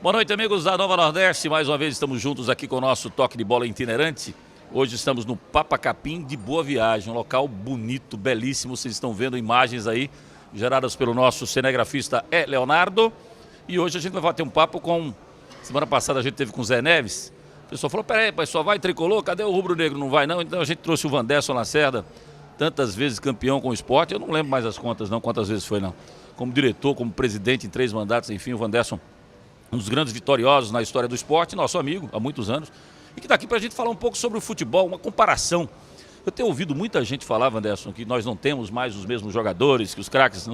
Boa noite, amigos da Nova Nordeste. Mais uma vez estamos juntos aqui com o nosso toque de bola itinerante. Hoje estamos no Papa Capim de Boa Viagem, um local bonito, belíssimo. Vocês estão vendo imagens aí geradas pelo nosso cinegrafista Leonardo. E hoje a gente vai bater um papo com... Semana passada a gente teve com o Zé Neves. O pessoal falou, peraí, pai, só vai tricolor? Cadê o rubro-negro? Não vai não? Então a gente trouxe o Wanderson Lacerda, tantas vezes campeão com o esporte. Eu não lembro mais as contas não, quantas vezes foi não. Como diretor, como presidente em 3 mandatos, enfim, o Wanderson, um dos grandes vitoriosos na história do esporte, nosso amigo há muitos anos, e que está aqui para a gente falar um pouco sobre o futebol, uma comparação. Eu tenho ouvido muita gente falar, Wanderson, que nós não temos mais os mesmos jogadores, que os craques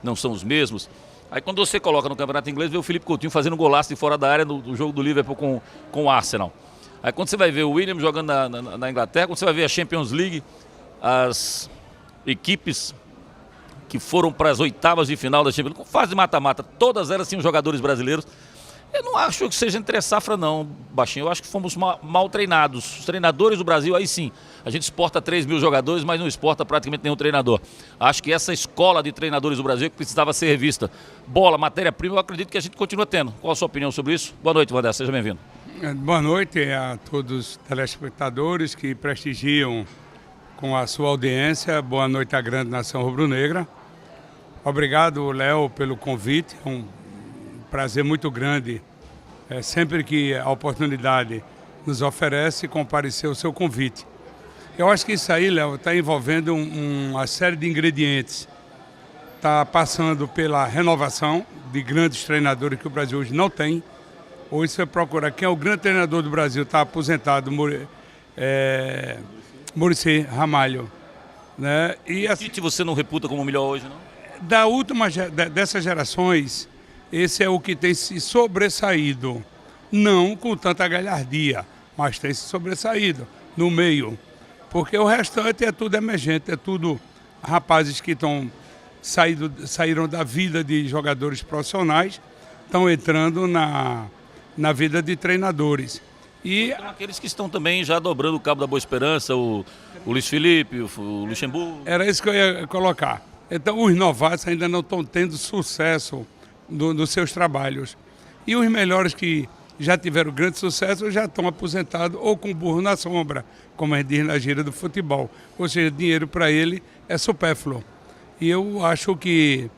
não são os mesmos. Aí quando você coloca no Campeonato Inglês, vê o Felipe Coutinho fazendo um golaço de fora da área no jogo do Liverpool com o Arsenal. Aí quando você vai ver o William jogando na Inglaterra, quando você vai ver a Champions League, as equipes que foram para as oitavas de final da Champions League, com fase de mata-mata, todas elas tinham jogadores brasileiros. Eu não acho que seja entre safra não, Baixinho. Eu acho que fomos mal treinados. Os treinadores do Brasil, aí sim, a gente exporta 3 mil jogadores, mas não exporta praticamente nenhum treinador. Acho que essa escola de treinadores do Brasil que precisava ser revista. Bola, matéria-prima, eu acredito que a gente continua tendo. Qual a sua opinião sobre isso? Boa noite, Wanderson, seja bem-vindo. Boa noite a todos os telespectadores que prestigiam com a sua audiência. Boa noite à grande nação rubro-negra. Obrigado, Léo, pelo convite. É um prazer muito grande, sempre que a oportunidade nos oferece, comparecer ao seu convite. Eu acho que isso aí, Léo, está envolvendo uma série de ingredientes. Está passando pela renovação de grandes treinadores que o Brasil hoje não tem. Hoje você procura quem é o grande treinador do Brasil, está aposentado, Muricy Ramalho. Né? E assim, Tite você não reputa como o melhor hoje, não? Dessas gerações, esse é o que tem se sobressaído. Não com tanta galhardia, mas tem se sobressaído no meio. Porque o restante é tudo emergente, é tudo rapazes que saíram da vida de jogadores profissionais, estão entrando na vida de treinadores. E aqueles que estão também já dobrando o cabo da Boa Esperança, o Luiz Felipe, o Luxemburgo. Era isso que eu ia colocar. Então os novatos ainda não estão tendo sucesso nos seus trabalhos. E os melhores que já tiveram grande sucesso já estão aposentados ou com burro na sombra, como a gente diz na gíria do futebol. Ou seja, dinheiro para ele é supérfluo. E eu acho que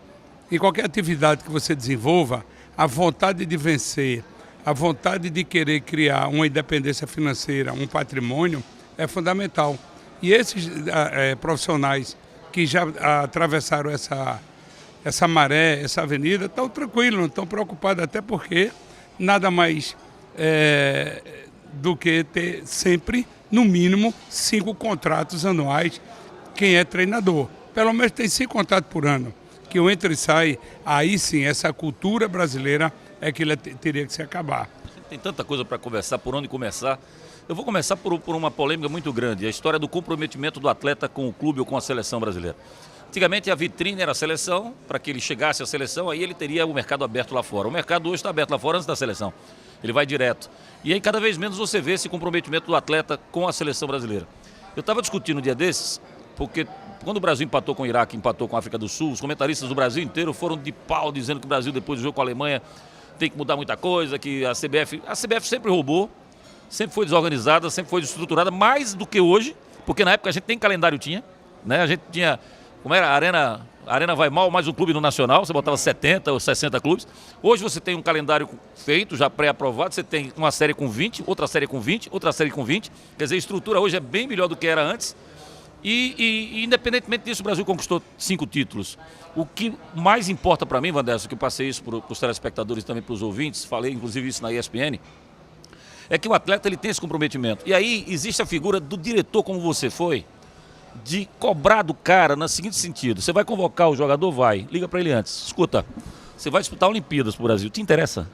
em qualquer atividade que você desenvolva, a vontade de vencer, a vontade de querer criar uma independência financeira, um patrimônio, é fundamental. E esses profissionais que já atravessaram essa maré, essa avenida, estão tranquilos, não estão preocupados, até porque nada mais do que ter sempre, no mínimo, 5 contratos anuais quem é treinador. Pelo menos tem 5 contratos por ano, que o entra e sai, aí sim, essa cultura brasileira é que teria que se acabar. Tem tanta coisa para conversar, por onde começar. Eu vou começar por uma polêmica muito grande, a história do comprometimento do atleta com o clube ou com a seleção brasileira. Antigamente a vitrine era a seleção, para que ele chegasse à seleção, aí ele teria o mercado aberto lá fora. O mercado hoje está aberto lá fora antes da seleção, ele vai direto. E aí cada vez menos você vê esse comprometimento do atleta com a seleção brasileira. Eu estava discutindo um dia desses, porque quando o Brasil empatou com o Iraque, empatou com a África do Sul, os comentaristas do Brasil inteiro foram de pau dizendo que o Brasil depois do jogo com a Alemanha tem que mudar muita coisa, que a CBF sempre roubou, sempre foi desorganizada, sempre foi desestruturada, mais do que hoje, porque na época a gente nem calendário tinha, né? A gente tinha, como era, a Arena vai mal, mais um clube no Nacional, você botava 70 ou 60 clubes. Hoje você tem um calendário feito, já pré-aprovado, você tem uma série com 20, outra série com 20, outra série com 20, quer dizer, a estrutura hoje é bem melhor do que era antes. E independentemente disso, o Brasil conquistou 5 títulos. O que mais importa para mim, Wanderson, que eu passei isso para os telespectadores e também para os ouvintes, falei inclusive isso na ESPN, é que o atleta ele tem esse comprometimento. E aí existe a figura do diretor, como você foi, de cobrar do cara no seguinte sentido: você vai convocar o jogador? Vai. Liga para ele antes. Escuta, você vai disputar Olimpíadas para o Brasil. Te interessa?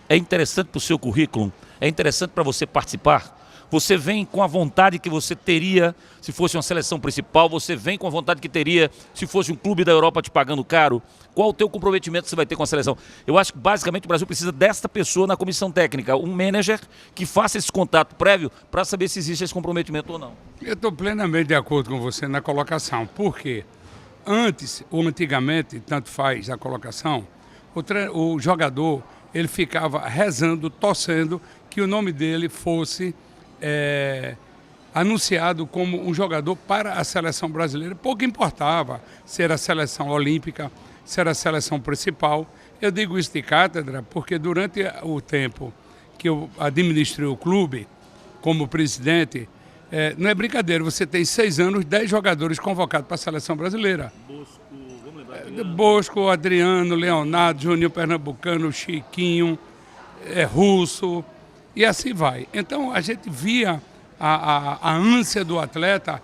É interessante para o seu currículo? É interessante para você participar? Você vem com a vontade que você teria se fosse uma seleção principal? Você vem com a vontade que teria se fosse um clube da Europa te pagando caro? Qual o teu comprometimento que você vai ter com a seleção? Eu acho que basicamente o Brasil precisa desta pessoa na comissão técnica, um manager que faça esse contato prévio para saber se existe esse comprometimento ou não. Eu estou plenamente de acordo com você na colocação. Por quê? Antes, ou antigamente, tanto faz a colocação, o jogador ele ficava rezando, torcendo que o nome dele fosse anunciado como um jogador para a seleção brasileira. Pouco importava se era a seleção olímpica, se era a seleção principal. Eu digo isso de cátedra porque durante o tempo que eu administrei o clube como presidente, não é brincadeira, você tem 6 anos, 10 jogadores convocados para a seleção brasileira. Bosco, Adriano, Leonardo, Juninho Pernambucano, Chiquinho, Russo, e assim vai. Então a gente via a ânsia do atleta,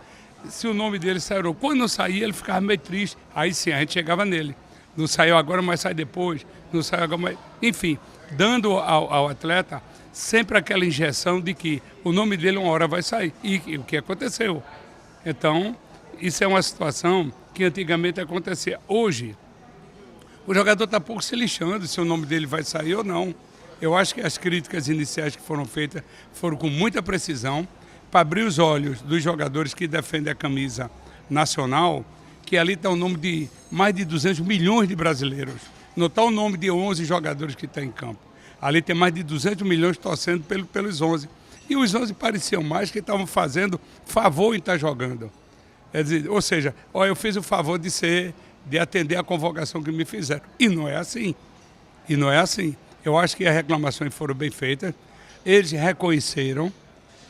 se o nome dele saiu. Quando não saía, ele ficava meio triste. Aí sim, a gente chegava nele. Não saiu agora, mas sai depois. Não saiu agora, mas... Enfim, dando ao atleta sempre aquela injeção de que o nome dele uma hora vai sair. E o que aconteceu. Então, isso é uma situação que antigamente acontecia. Hoje, o jogador está pouco se lixando se o nome dele vai sair ou não. Eu acho que as críticas iniciais que foram feitas foram com muita precisão para abrir os olhos dos jogadores que defendem a camisa nacional, que ali está o nome de mais de 200 milhões de brasileiros. Não está o nome de 11 jogadores que estão em campo. Ali tem mais de 200 milhões torcendo pelos 11. E os 11 pareciam mais que estavam fazendo favor em estar jogando. Ou seja, eu fiz o favor de atender a convocação que me fizeram. E não é assim. E não é assim. Eu acho que as reclamações foram bem feitas, eles reconheceram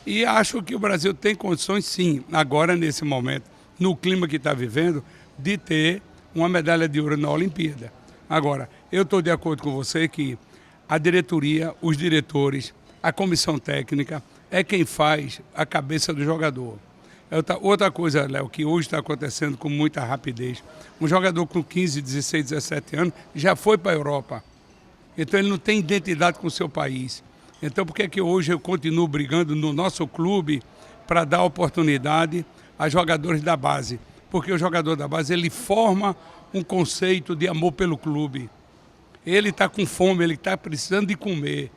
e acho que o Brasil tem condições, sim, agora nesse momento, no clima que está vivendo, de ter uma medalha de ouro na Olimpíada. Agora, eu estou de acordo com você que a diretoria, os diretores, a comissão técnica é quem faz a cabeça do jogador. Outra coisa, Léo, que hoje está acontecendo com muita rapidez, um jogador com 15, 16, 17 anos já foi para a Europa. Então ele não tem identidade com o seu país. Então por que é que hoje eu continuo brigando no nosso clube para dar oportunidade a jogadores da base? Porque o jogador da base, ele forma um conceito de amor pelo clube. Ele está com fome, ele está precisando de comer.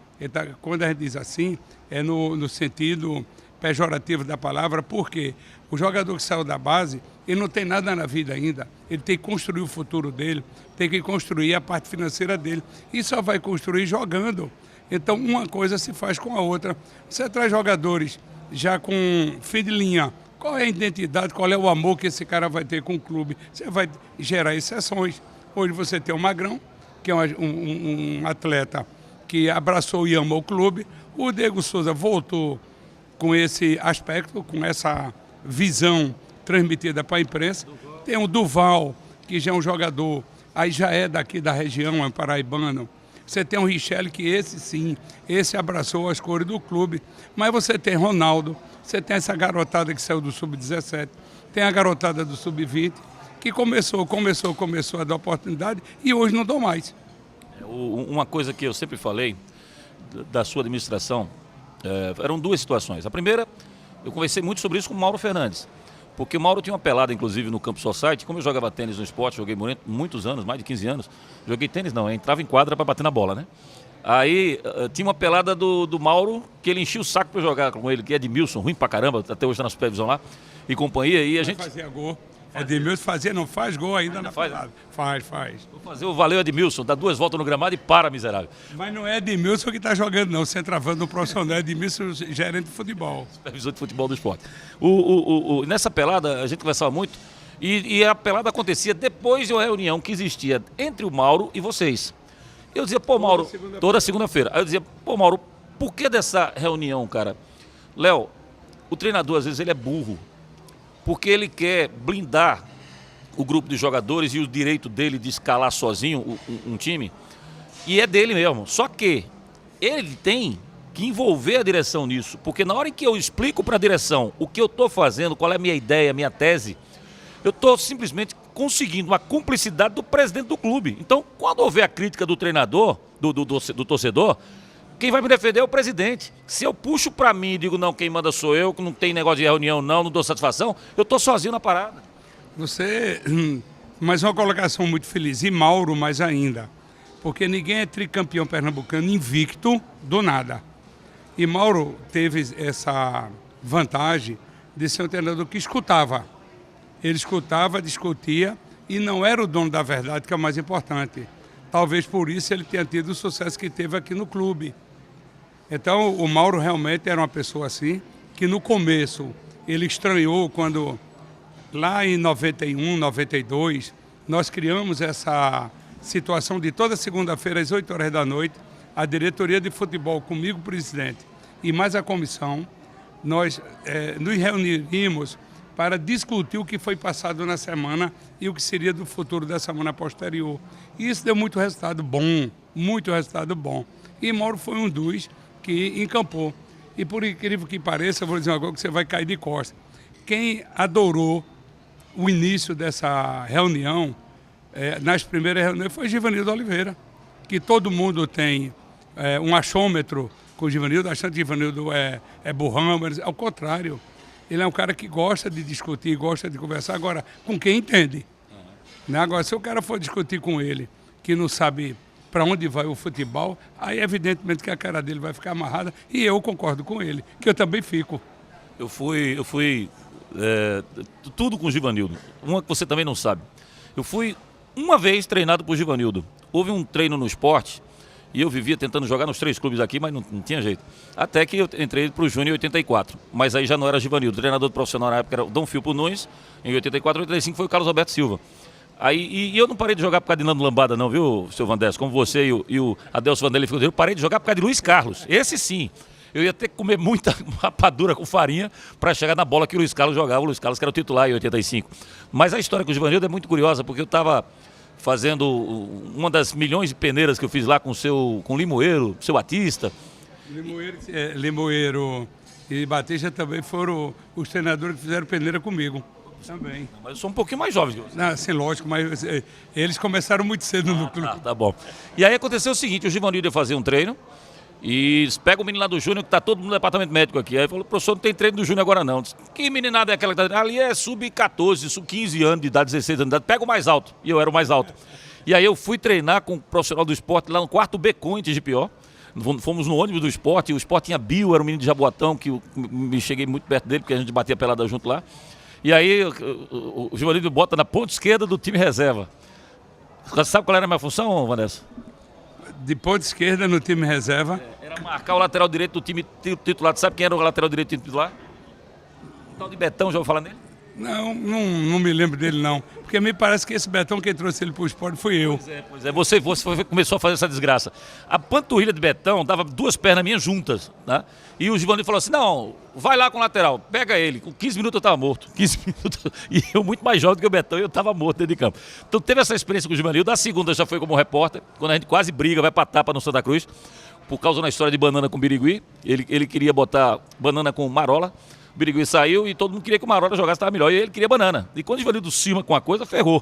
Quando a gente diz assim, é no sentido pejorativo da palavra, porque o jogador que saiu da base, ele não tem nada na vida ainda, ele tem que construir o futuro dele, tem que construir a parte financeira dele, e só vai construir jogando. Então uma coisa se faz com a outra. Você traz jogadores já com fim de linha, qual é a identidade, qual é o amor que esse cara vai ter com o clube? Você vai gerar exceções. Hoje você tem o Magrão, que é um atleta que abraçou e amou o clube, o Diego Souza voltou com esse aspecto, com essa visão transmitida para a imprensa. Tem o Duval, que já é um jogador, aí já é daqui da região, é um paraibano. Você tem o Richelli, que esse sim, esse abraçou as cores do clube. Mas você tem Ronaldo, você tem essa garotada que saiu do Sub-17, tem a garotada do Sub-20, que começou a dar oportunidade e hoje não dou mais. Uma coisa que eu sempre falei da sua administração, eram duas situações. A primeira, eu conversei muito sobre isso com o Mauro Fernandes, porque o Mauro tinha uma pelada, inclusive, no Campo Society. Como eu jogava tênis no esporte, joguei muitos anos, mais de 15 anos. Joguei tênis não, eu entrava em quadra para bater na bola, né? Aí tinha uma pelada do Mauro, que ele enchia o saco para jogar com ele, que é Edmilson, ruim pra caramba, até hoje está na supervisão lá, e companhia, e a gente... Fazia gol. Edmilson fazia, não faz gol ainda na pelada. Faz. Vou fazer o valeu Edmilson, dá 2 voltas no gramado e para, miserável. Mas não é Edmilson que está jogando, não. Centroavante no profissional, Edmilson, gerente de futebol. Supervisor de futebol do esporte. Nessa pelada, a gente conversava muito, e a pelada acontecia depois de uma reunião que existia entre o Mauro e vocês. Eu dizia, pô, Mauro, toda segunda-feira. Aí eu dizia, pô, Mauro, por que dessa reunião, cara? Léo, o treinador, às vezes, ele é burro. Porque ele quer blindar o grupo de jogadores e o direito dele de escalar sozinho um time. E é dele mesmo. Só que ele tem que envolver a direção nisso. Porque na hora em que eu explico para a direção o que eu estou fazendo, qual é a minha ideia, a minha tese, eu estou simplesmente conseguindo uma cumplicidade do presidente do clube. Então, quando houver a crítica do treinador, do torcedor, quem vai me defender é o presidente. Se eu puxo para mim e digo, não, quem manda sou eu, que não tem negócio de reunião não dou satisfação, eu estou sozinho na parada. Mas uma colocação muito feliz. E Mauro mais ainda. Porque ninguém é tricampeão pernambucano invicto do nada. E Mauro teve essa vantagem de ser um treinador que escutava. Ele escutava, discutia e não era o dono da verdade, que é o mais importante. Talvez por isso ele tenha tido o sucesso que teve aqui no clube. Então o Mauro realmente era uma pessoa assim, que no começo ele estranhou quando, lá em 91, 92, nós criamos essa situação de toda segunda-feira às 8 horas da noite, a diretoria de futebol comigo, presidente, e mais a comissão, nós nos reuniríamos para discutir o que foi passado na semana e o que seria do futuro da semana posterior. E isso deu muito resultado bom, muito resultado bom. E Mauro foi um dos que encampou. E por incrível que pareça, eu vou dizer uma coisa que você vai cair de costas. Quem adorou o início dessa reunião, nas primeiras reuniões, foi Givanildo Oliveira, que todo mundo tem um achômetro com o Givanildo, achando que Givanildo é burrão, mas ao contrário. Ele é um cara que gosta de discutir, gosta de conversar, agora, com quem entende. Né? Agora, se o cara for discutir com ele, que não sabe para onde vai o futebol, aí evidentemente que a cara dele vai ficar amarrada, e eu concordo com ele, que eu também fico. Eu fui tudo com o Givanildo. Uma que você também não sabe. Eu fui uma vez treinado por Givanildo. Houve um treino no esporte, e eu vivia tentando jogar nos 3 clubes aqui, mas não tinha jeito. Até que eu entrei para o Júnior em 84. Mas aí já não era Givanildo. O treinador profissional na época era o Dom Filpo Nunes. Em 84, 85 foi o Carlos Alberto Silva. Aí, e eu não parei de jogar por causa de Nando Lambada não, viu, seu Vandes? Como você e o Adelso Vanderlei ficou. Eu parei de jogar por causa de Luiz Carlos. Esse sim. Eu ia ter que comer muita rapadura com farinha para chegar na bola que o Luiz Carlos jogava. O Luiz Carlos que era o titular em 85. Mas a história com o Givanildo é muito curiosa, porque eu estava fazendo uma das milhões de peneiras que eu fiz lá com o Limoeiro, seu Batista. Limoeiro e Batista também foram os treinadores que fizeram peneira comigo. Também. Mas eu sou um pouquinho mais jovem que você. Não, sim, lógico, mas eles começaram muito cedo no clube. Tá bom. E aí aconteceu o seguinte, o Givanildo ia fazer um treino e pega o menino lá do Júnior, que tá todo mundo no departamento médico aqui. Aí falou, professor, não tem treino do Júnior agora não. Disse, que meninada é aquela que tá... Ali é sub-14, sub-15 anos de idade, 16 anos de idade. Pega o mais alto. E eu era o mais alto. E aí eu fui treinar com o profissional do esporte lá no 4º B com em Tigipió. Fomos no ônibus do esporte, e o esporte tinha Bio, era um menino de Jaboatão, que eu me cheguei muito perto dele, porque a gente batia pelada junto lá. E aí o Givanildo bota na ponta esquerda do time reserva. Você sabe qual era a minha função, Vanessa? De ponta esquerda no time reserva. Era marcar o lateral direito do time titular. Você sabe quem era o lateral direito do time titular? O tal de Betão, já ouviu falar nele? Não me lembro dele não. Porque me parece que esse Betão quem trouxe ele para o esporte foi eu. Pois é. Você começou a fazer essa desgraça. A panturrilha de Betão dava 2 pernas minhas juntas, tá? E o Givanildo falou assim, não, vai lá com o lateral, pega ele. Com 15 minutos eu estava morto. 15 minutos. E eu muito mais jovem do que o Betão, e eu estava morto dentro de campo. Então teve essa experiência com o Givanildo. A segunda já foi como repórter, quando a gente quase briga, vai para tapa no Santa Cruz, por causa da história de banana com Birigui. Ele queria botar banana com marola. O Birigui saiu e todo mundo queria que o Marola jogasse, estava melhor. E ele queria banana. E quando o Givanildo cima com a coisa, ferrou.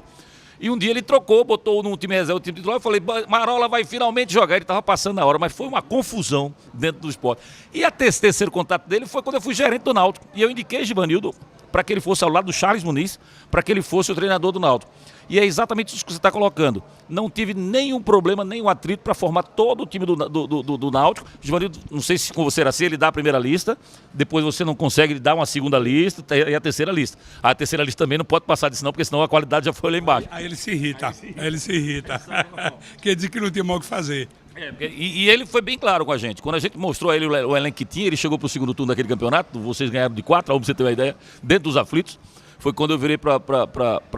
E um dia ele trocou, botou no time reserva o time titular. Eu falei, Marola vai finalmente jogar. Ele estava passando na hora, mas foi uma confusão dentro do esporte. E a terceiro contato dele foi quando eu fui gerente do Náutico. E eu indiquei Givanildo para que ele fosse ao lado do Charles Muniz, para que ele fosse o treinador do Náutico. E é exatamente isso que você está colocando. Não tive nenhum problema, nenhum atrito para formar todo o time do Náutico. O Givanildo, não sei se com você era assim, ele dá a primeira lista, depois você não consegue, ele dá uma segunda lista e a terceira lista. A terceira lista também não pode passar disso não, porque senão a qualidade já foi lá embaixo. Aí ele se irrita. Quer dizer que não tem mal o que fazer. E ele foi bem claro com a gente. Quando a gente mostrou a ele o elenco que tinha, ele chegou para o segundo turno daquele campeonato, vocês ganharam de 4-1, para você ter uma ideia, dentro dos aflitos. Foi quando eu virei para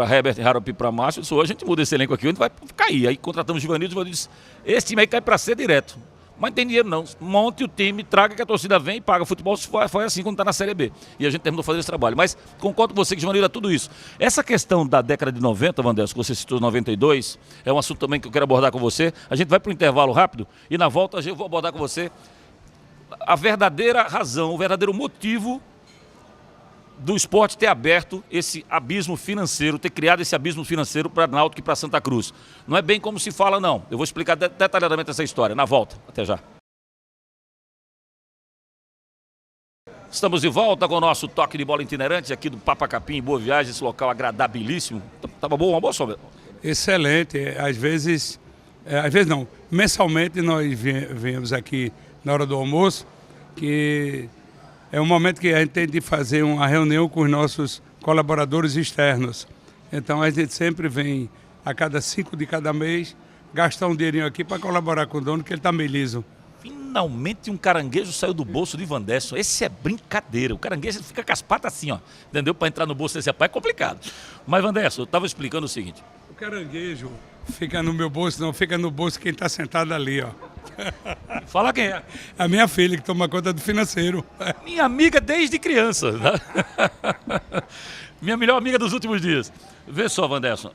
Herbert Harup e para Márcio, eu disse, a gente muda esse elenco aqui, a gente vai cair. Aí contratamos o Givanildo disse, esse time aí cai para C direto. Mas não tem dinheiro não, monte o time, traga que a torcida vem e paga. Futebol foi assim quando está na Série B. E a gente terminou fazendo esse trabalho. Mas concordo com você que Givanildo é tudo isso. Essa questão da década de 90, Vandes, que você citou 92, é um assunto também que eu quero abordar com você. A gente vai para o intervalo rápido e na volta eu vou abordar com você a verdadeira razão, o verdadeiro motivo do esporte ter aberto esse abismo financeiro, ter criado esse abismo financeiro para Náutico e para Santa Cruz. Não é bem como se fala, não. Eu vou explicar detalhadamente essa história. Na volta. Até já. Estamos de volta com o nosso toque de bola itinerante aqui do Papacapim, Boa Viagem, esse local agradabilíssimo. Tava bom o almoço, Alberto? Excelente. Às vezes não. Mensalmente nós viemos aqui na hora do almoço, que é um momento que a gente tem de fazer uma reunião com os nossos colaboradores externos. Então a gente sempre vem a cada 5 de cada mês gastar um dinheirinho aqui para colaborar com o dono, que ele está meio liso. Finalmente um caranguejo saiu do bolso de Vandeson. Esse é brincadeira. O caranguejo fica com as patas assim, ó. Entendeu? Para entrar no bolso desse rapaz é complicado. Mas, Vandeson, eu estava explicando o seguinte. O caranguejo fica no meu bolso, não. Fica no bolso quem está sentado ali, ó. Fala quem é. A minha filha, que toma conta do financeiro. Minha amiga desde criança. Né? Minha melhor amiga dos últimos dias. Vê só, Vandeson.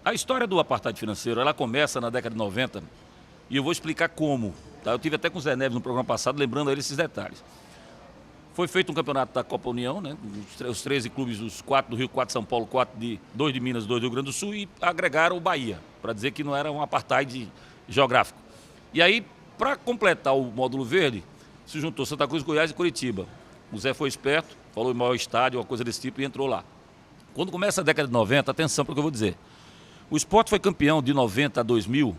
A história do apartheid financeiro, ela começa na década de 90 e eu vou explicar como. Tá? Eu tive até com o Zé Neves no programa passado, lembrando a ele esses detalhes. Foi feito um campeonato da Copa União, né? Os 13 clubes, os 4 do Rio, 4 de São Paulo, 2 de Minas, 2 do Rio Grande do Sul, e agregaram o Bahia, para dizer que não era um apartheid geográfico. E aí, para completar o módulo verde, se juntou Santa Cruz, Goiás e Curitiba. O Zé foi esperto, falou em maior estádio, uma coisa desse tipo, e entrou lá. Quando começa a década de 90, atenção para o que eu vou dizer. O Sport foi campeão de 90 a 2000,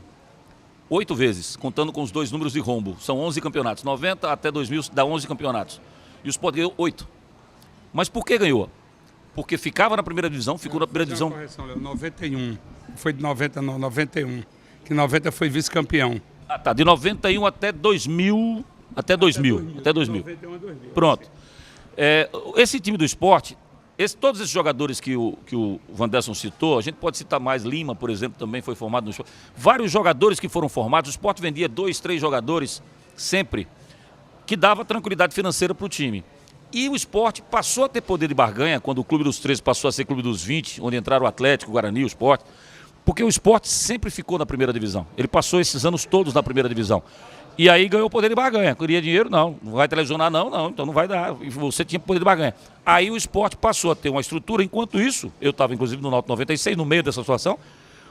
8 vezes, contando com os 2 números de rombo. São 11 campeonatos. 90 até 2000 dá 11 campeonatos. E o Sport ganhou 8. Mas por que ganhou? Porque ficava na primeira divisão, ficou na primeira divisão. Correção, Léo, 91. Foi de 90, não, 91. Que 90 foi vice-campeão. Ah, tá. De 91 até 2000. Até 2000. Até 2000. 91 a 2000. Pronto. Esse time do Sport, todos esses jogadores que o Vandeson citou, a gente pode citar mais. Lima, por exemplo, também foi formado no Sport. Vários jogadores que foram formados, o Sport vendia 2, 3 jogadores sempre, que dava tranquilidade financeira para o time. E o Sport passou a ter poder de barganha quando o Clube dos 13 passou a ser Clube dos 20, onde entraram o Atlético, o Guarani, o Sport, porque o Sport sempre ficou na primeira divisão. Ele passou esses anos todos na primeira divisão. E aí ganhou o poder de barganha. Queria dinheiro? Não. Não vai televisionar? Não. Então não vai dar. E você tinha poder de barganha. Aí o Sport passou a ter uma estrutura. Enquanto isso, eu estava inclusive no Náutico 96, no meio dessa situação,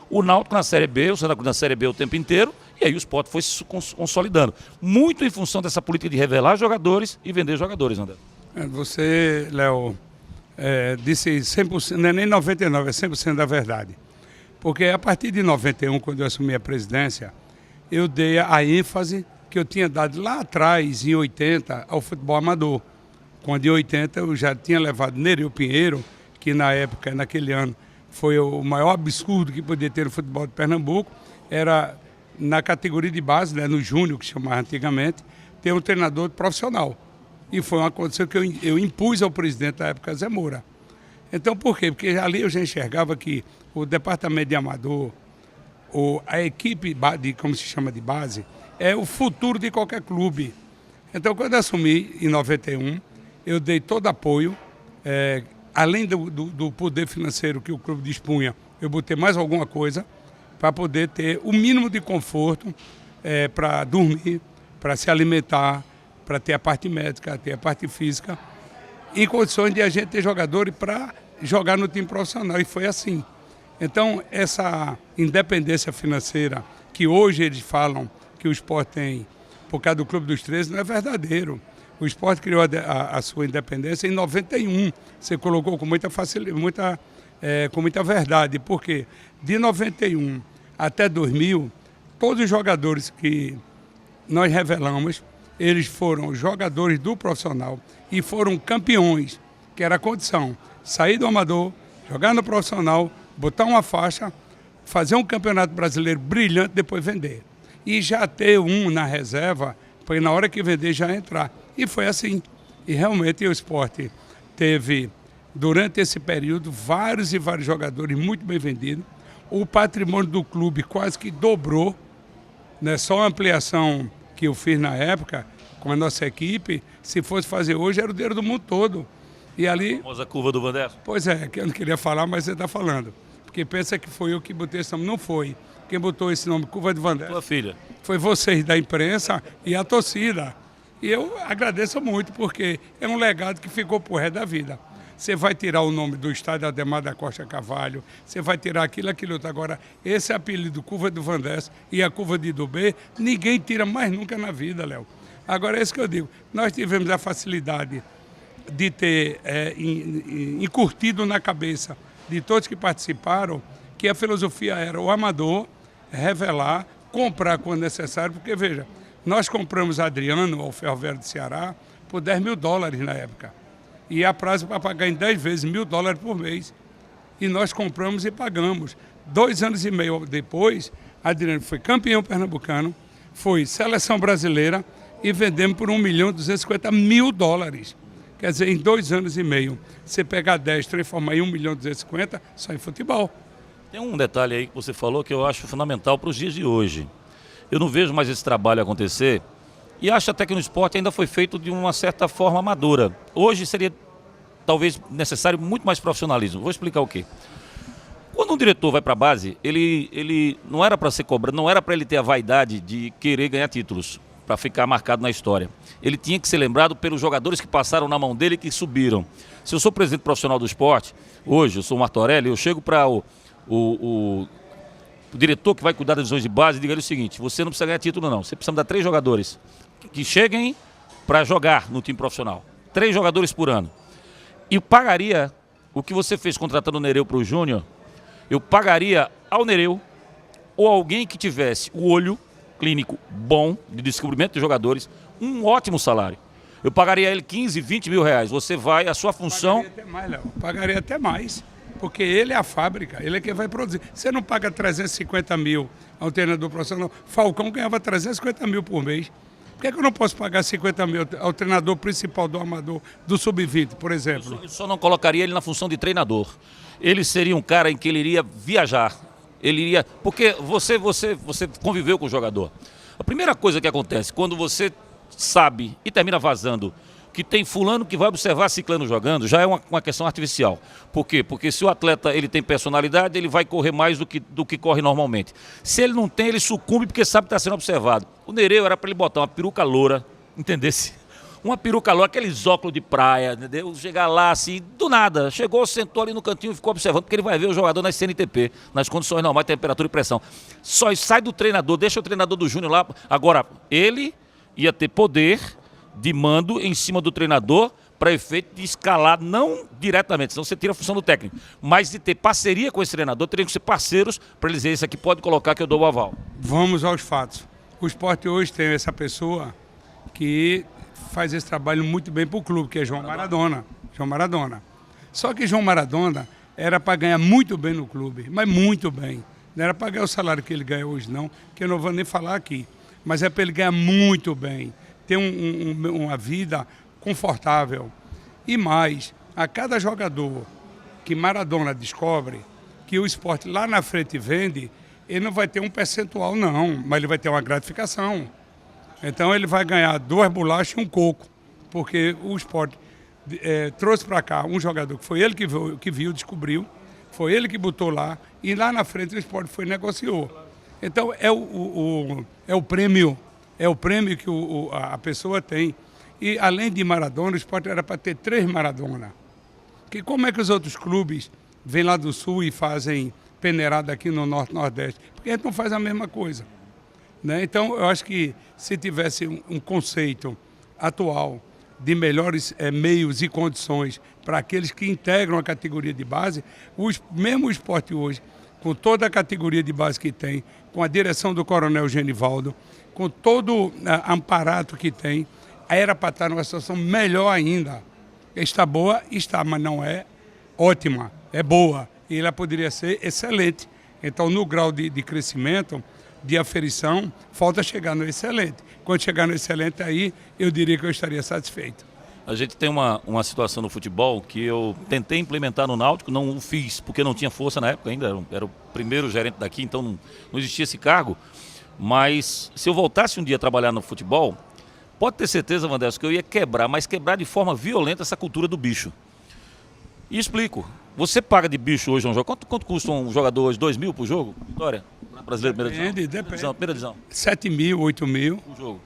o Náutico na Série B, o Santa Cruz na Série B o tempo inteiro, e aí o Sport foi se consolidando. Muito em função dessa política de revelar jogadores e vender jogadores, André. Você, Léo, disse 100%, não é nem 99%, é 100% da verdade. Porque a partir de 91, quando eu assumi a presidência, eu dei a ênfase que eu tinha dado lá atrás, em 80, ao futebol amador. Quando em 80 eu já tinha levado Nereu Pinheiro, que na época, naquele ano, foi o maior absurdo que podia ter no futebol de Pernambuco, era na categoria de base, né, no júnior, que chamava antigamente, ter um treinador profissional. E foi uma condição que eu impus ao presidente da época, Zé Moura. Então, por quê? Porque ali eu já enxergava que o departamento de amador, a equipe, como se chama de base, é o futuro de qualquer clube. Então, quando eu assumi, em 91, eu dei todo apoio, além do poder financeiro que o clube dispunha, eu botei mais alguma coisa para poder ter o mínimo de conforto para dormir, para se alimentar, para ter a parte médica, ter a parte física, em condições de a gente ter jogadores para jogar no time profissional. E foi assim. Então, essa independência financeira que hoje eles falam que o Sport tem por causa do Clube dos 13 não é verdadeiro. O Sport criou a sua independência em 91. Você colocou com muita facilidade, com muita verdade. Porque de 91 até 2000, todos os jogadores que nós revelamos, eles foram jogadores do profissional e foram campeões, que era a condição. Sair do amador, jogar no profissional, botar uma faixa, fazer um campeonato brasileiro brilhante, depois vender. E já ter um na reserva, para na hora que vender já entrar. E foi assim. E realmente o Sport teve, durante esse período, vários e vários jogadores muito bem vendidos. O patrimônio do clube quase que dobrou, né? Só a ampliação que eu fiz na época, com a nossa equipe, se fosse fazer hoje, era o dinheiro do mundo todo. E ali... A famosa curva do Vandeson. Pois é, que eu não queria falar, mas você está falando. Porque pensa que foi eu que botei esse nome. Não foi. Quem botou esse nome, Curva de Vandeson, tua filha, foi vocês da imprensa e a torcida. E eu agradeço muito, porque é um legado que ficou pro resto da vida. Você vai tirar o nome do estádio Ademar da Costa Carvalho, você vai tirar aquilo outro. Agora, esse apelido Curva do Vandeson e a Curva de Dubê, ninguém tira mais nunca na vida, Léo. Agora, é isso que eu digo. Nós tivemos a facilidade de ter encurtido na cabeça de todos que participaram que a filosofia era o amador, revelar, comprar quando necessário, porque, veja, nós compramos Adriano, ao Ferroviário do Ceará, por $10 mil na época. E a prazo para pagar em 10 vezes $1.000 por mês. E nós compramos e pagamos. 2 anos e meio depois, Adriano foi campeão pernambucano, foi seleção brasileira e vendemos por US$ 1.250.000. Quer dizer, em 2 anos e meio, você pegar 10, transformar em 1.250.000, só em futebol. Tem um detalhe aí que você falou que eu acho fundamental para os dias de hoje. Eu não vejo mais esse trabalho acontecer e acho até que no esporte ainda foi feito de uma certa forma amadora. Hoje seria talvez necessário muito mais profissionalismo. Vou explicar o quê. Quando um diretor vai para a base, ele não era para ser cobrado, não era para ele ter a vaidade de querer ganhar títulos, para ficar marcado na história. Ele tinha que ser lembrado pelos jogadores que passaram na mão dele e que subiram. Se eu sou presidente profissional do esporte, hoje eu sou o Martorelli, eu chego para o diretor que vai cuidar das divisões de base e diga ele o seguinte: você não precisa ganhar título não, você precisa dar 3 jogadores que cheguem para jogar no time profissional. 3 jogadores por ano. E pagaria o que você fez contratando o Nereu para o Júnior, eu pagaria ao Nereu ou alguém que tivesse o olho clínico bom de descobrimento de jogadores, um ótimo salário. Eu pagaria ele 15, 20 mil reais. Você vai, a sua função... Pagaria até mais, Léo. Pagaria até mais, porque ele é a fábrica, ele é quem vai produzir. Você não paga 350 mil ao treinador profissional. Falcão ganhava 350 mil por mês. Por que eu não posso pagar 50 mil ao treinador principal do amador, do sub-20, por exemplo? Eu só não colocaria ele na função de treinador. Ele seria um cara em que ele iria viajar. Ele iria... Porque você conviveu com o jogador. A primeira coisa que acontece, quando você sabe e termina vazando que tem fulano que vai observar ciclano jogando, já é uma questão artificial. Por quê? Porque se o atleta ele tem personalidade, ele vai correr mais do que corre normalmente. Se ele não tem, ele sucumbe porque sabe que está sendo observado. O Nereu era para ele botar uma peruca loura, entendesse? Uma peruca loura, aqueles óculos de praia, entendeu? Chegar lá assim, do nada. Chegou, sentou ali no cantinho e ficou observando, porque ele vai ver o jogador nas CNTP, nas condições normais, temperatura e pressão. Só sai do treinador, deixa o treinador do Júnior lá. Agora, ele ia ter poder de mando em cima do treinador para efeito de escalar, não diretamente, senão você tira a função do técnico, mas de ter parceria com esse treinador, teriam que ser parceiros para ele dizer: esse aqui pode colocar que eu dou o aval. Vamos aos fatos. O esporte hoje tem essa pessoa que faz esse trabalho muito bem para o clube, que é João Maradona. João Maradona. Só que João Maradona era para ganhar muito bem no clube, mas muito bem. Não era para ganhar o salário que ele ganha hoje, não, que eu não vou nem falar aqui. Mas é para ele ganhar muito bem, ter uma vida confortável. E mais, a cada jogador que Maradona descobre que o esporte lá na frente vende, ele não vai ter um percentual não, mas ele vai ter uma gratificação. Então ele vai ganhar 2 bolachas e um coco, porque o esporte trouxe para cá um jogador que foi ele que viu, descobriu, foi ele que botou lá, e lá na frente o esporte foi e negociou. Então é o prêmio que a pessoa tem. E além de Maradona, o esporte era para ter 3 Maradona. Que como é que os outros clubes vêm lá do Sul e fazem peneirada aqui no Norte Nordeste? Porque a gente não faz a mesma coisa. Né? Então eu acho que se tivesse um conceito atual de melhores meios e condições para aqueles que integram a categoria de base, mesmo o esporte hoje, com toda a categoria de base que tem, com a direção do Coronel Genivaldo, com todo o amparato que tem, era para estar numa situação melhor ainda. Está boa, está, mas não é ótima, é boa. E ela poderia ser excelente. Então, no grau de crescimento, de aferição, falta chegar no excelente. Quando chegar no excelente, aí eu diria que eu estaria satisfeito. A gente tem uma situação no futebol que eu tentei implementar no Náutico, não o fiz porque não tinha força na época ainda, era o primeiro gerente daqui, então não existia esse cargo. Mas se eu voltasse um dia a trabalhar no futebol, pode ter certeza, Wanderson, que eu ia quebrar, mas quebrar de forma violenta essa cultura do bicho. E explico. Você paga de bicho hoje um jogo. Quanto custa um jogador hoje? 2 mil por jogo? Vitória? Brasileiro, primeira divisão? Depende. Primeira divisão. 7 mil, 8 mil. Um jogo.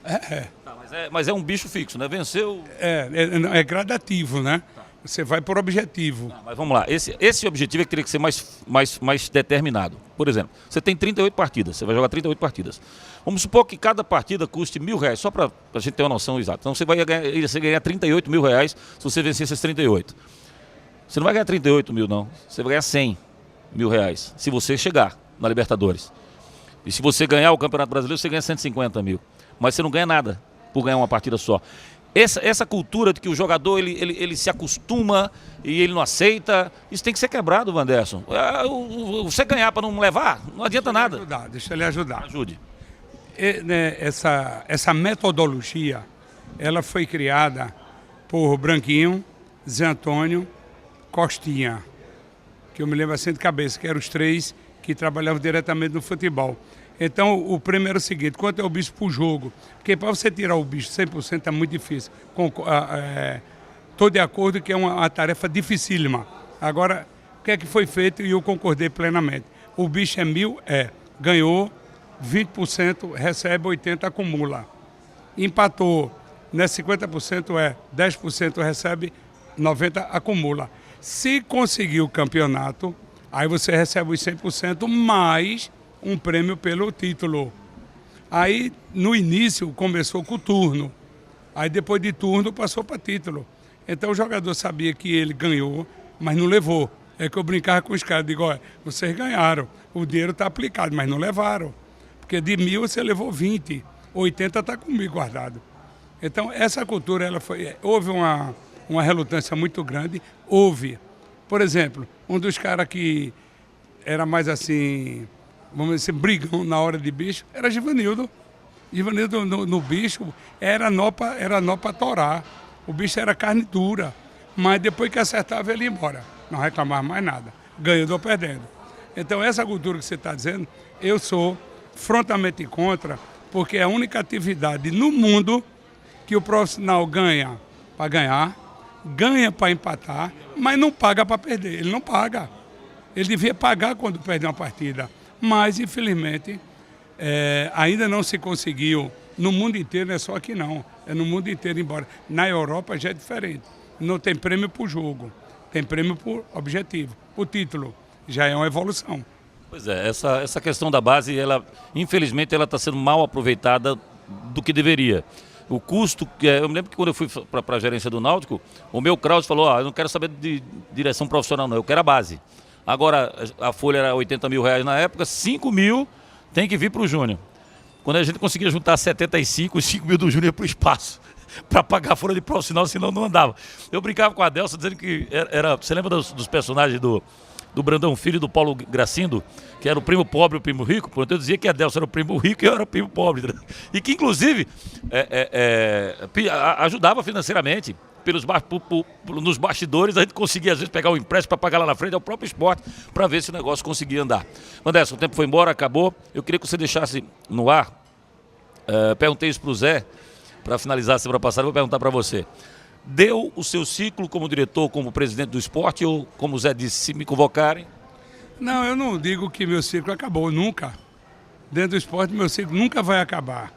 Tá, mas é um bicho fixo, né? Venceu... É gradativo, né? Tá. Você vai por objetivo. Mas vamos lá. Esse objetivo é que teria que ser mais determinado. Por exemplo, você tem 38 partidas. Você vai jogar 38 partidas. Vamos supor que cada partida custe R$1.000, só para a gente ter uma noção exata. Então você vai ganhar 38 mil reais se você vencer esses 38. Você não vai ganhar 38 mil, não. Você vai ganhar 100 mil reais, se você chegar na Libertadores. E se você ganhar o Campeonato Brasileiro, você ganha 150 mil. Mas você não ganha nada por ganhar uma partida só. essa cultura de que o jogador ele se acostuma e ele não aceita, isso tem que ser quebrado, Wanderson. Você ganhar para não levar, não adianta nada. Deixa ele ajudar. Ajude. Né, essa metodologia, ela foi criada por Branquinho, Zé Antônio, Costinha, que eu me lembro assim de cabeça, que eram os três que trabalhavam diretamente no futebol. Então, o prêmio era o seguinte: quanto é o bicho por jogo? Porque para você tirar o bicho 100% é muito difícil. Estou de acordo que é uma tarefa dificílima. Agora, o que é que foi feito e eu concordei plenamente? O bicho é 1.000, ganhou, 20% recebe, 80% acumula. Empatou, né, 50% 10% recebe, 90% acumula. Se conseguir o campeonato, aí você recebe os 100% mais um prêmio pelo título. Aí, no início, começou com o turno. Aí, depois de turno, passou para título. Então, o jogador sabia que ele ganhou, mas não levou. É que eu brincava com os caras, digo, olha, vocês ganharam, o dinheiro está aplicado, mas não levaram. Porque de 1.000 você levou 20, 80 está comigo guardado. Então, essa cultura, houve uma relutância muito grande, houve. Por exemplo, um dos caras que era mais assim, vamos dizer, brigão na hora de bicho, era Givanildo. Givanildo no bicho era nó para torar. O bicho era carne dura. Mas depois que acertava, ele ia embora. Não reclamava mais nada. Ganhando ou perdendo. Então, essa cultura que você está dizendo, eu sou frontalmente contra, porque é a única atividade no mundo que o profissional ganha para ganhar, ganha para empatar, mas não paga para perder. Ele não paga. Ele devia pagar quando perde uma partida. Mas, infelizmente, ainda não se conseguiu. No mundo inteiro, não é só aqui não. É no mundo inteiro, embora. Na Europa já é diferente. Não tem prêmio por jogo. Tem prêmio por objetivo, por título. Já é uma evolução. Pois é, essa questão da base, infelizmente, ela está sendo mal aproveitada do que deveria. O custo, eu me lembro que quando eu fui para a gerência do Náutico, o meu Kraus falou, eu não quero saber de direção profissional não, eu quero a base. Agora, a folha era R$80 mil na época, 5 mil tem que vir para o Júnior. Quando a gente conseguia juntar 75, os 5 mil do Júnior para o espaço, para pagar a folha de profissional, senão não andava. Eu brincava com a Adelson dizendo que você lembra dos personagens do Brandão Filho e do Paulo Gracindo, que era o primo pobre e o primo rico? Portanto, eu dizia que a Adelson era o primo rico e eu era o primo pobre. E que, inclusive, ajudava financeiramente. Nos bastidores, a gente conseguia, às vezes, pegar um empréstimo para pagar lá na frente ao próprio esporte, para ver se o negócio conseguia andar. Wanderson, o tempo foi embora, acabou. Eu queria que você deixasse no ar. Perguntei isso para o Zé, para finalizar a semana passada, vou perguntar para você. Deu o seu ciclo como diretor, como presidente do esporte, ou, como o Zé disse, se me convocarem? Não, eu não digo que meu ciclo acabou, nunca. Dentro do esporte, meu ciclo nunca vai acabar.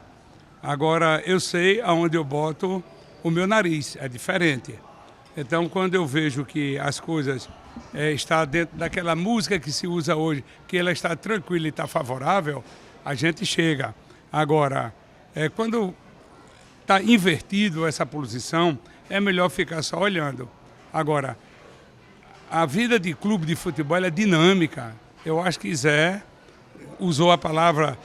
Agora, eu sei aonde eu boto o meu nariz, é diferente. Então, quando eu vejo que as coisas estão dentro daquela música que se usa hoje, que ela está tranquila e está favorável, a gente chega. Agora, quando está invertido essa posição, é melhor ficar só olhando. Agora, a vida de clube de futebol é dinâmica. Eu acho que Zé usou a palavra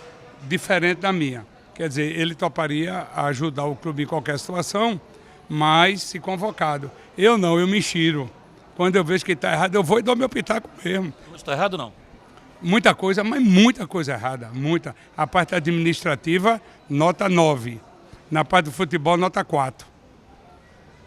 diferente da minha. Quer dizer, ele toparia ajudar o clube em qualquer situação, mas se convocado. Eu não, eu me enxiro. Quando eu vejo que está errado, eu vou e dou meu pitaco mesmo. Não está errado, não? Muita coisa, mas muita coisa errada. Muita. A parte administrativa, nota 9. Na parte do futebol, nota 4.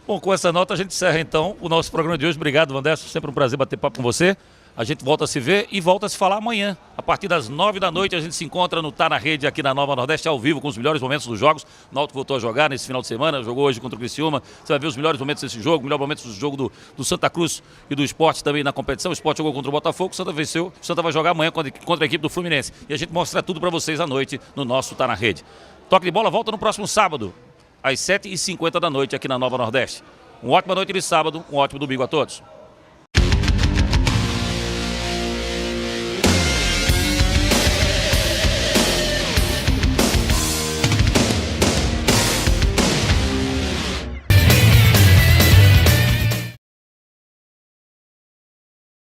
Bom, com essa nota a gente encerra então o nosso programa de hoje. Obrigado, Wanderson. Sempre um prazer bater papo com você. A gente volta a se ver e volta a se falar amanhã. A partir das 9 da noite a gente se encontra no Tá na Rede aqui na Nova Nordeste, ao vivo, com os melhores momentos dos jogos. O Náutico voltou a jogar nesse final de semana, jogou hoje contra o Criciúma. Você vai ver os melhores momentos desse jogo, os melhores momentos do jogo do Santa Cruz e do Sport também na competição. O Sport jogou contra o Botafogo, o Santa venceu. O Santa vai jogar amanhã contra a equipe do Fluminense. E a gente mostra tudo para vocês à noite no nosso Tá na Rede. Toque de bola volta no próximo sábado, às 7h50 da noite aqui na Nova Nordeste. Uma ótima noite de sábado, um ótimo domingo a todos.